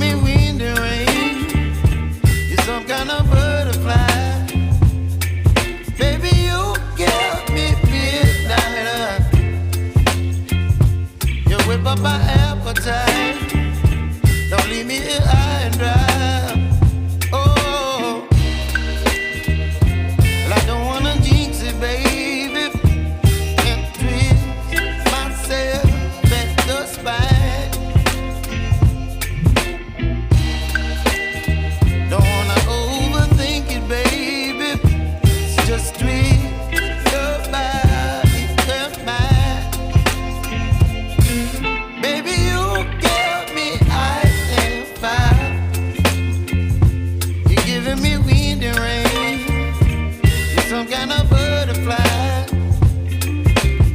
me wind and rain. You're some kind of butterfly. Baby, you give me midnight. You whip up my appetite. Don't leave me here high and dry. Oh, well, I don't wanna jinx it, baby. Can't twist myself at the spine. Don't wanna overthink it, baby. It's just twist your body and mine. Baby, you give me ice and fire. You're giving me wind and rain. You're some kind of butterfly.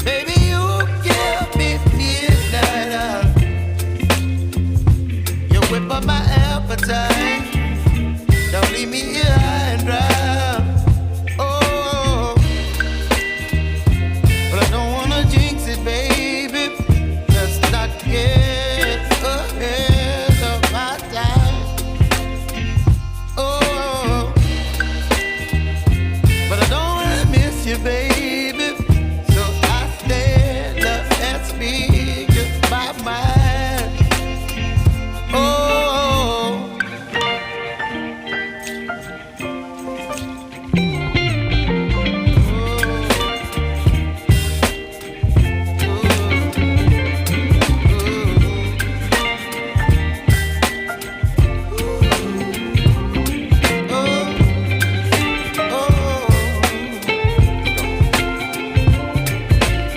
Baby, you give me midnight. You whip up my appetite. Don't leave me here high and dry. Oh, but I don't wanna jinx it, baby. Let's not get ahead of my time. Oh, but I don't wanna miss you, baby. So I stand up and speak my mind. Oh.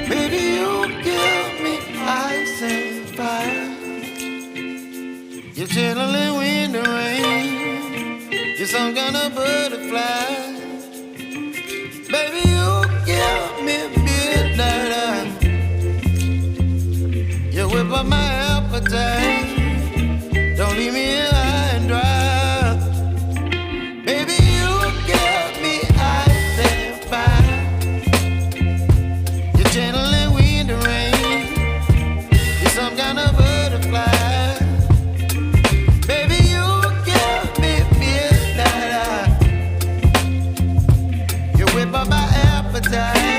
Baby, you give me ice and fire. You're chilling wind and rain. You're some kind of butterfly. Baby, you give me midnight. You whip up my appetite. Don't leave me here high and dry. Baby, you give me ice and fire. You're channeling wind and rain. You're some kind of butterfly. Baby, you give me midnight. You whip up my appetite.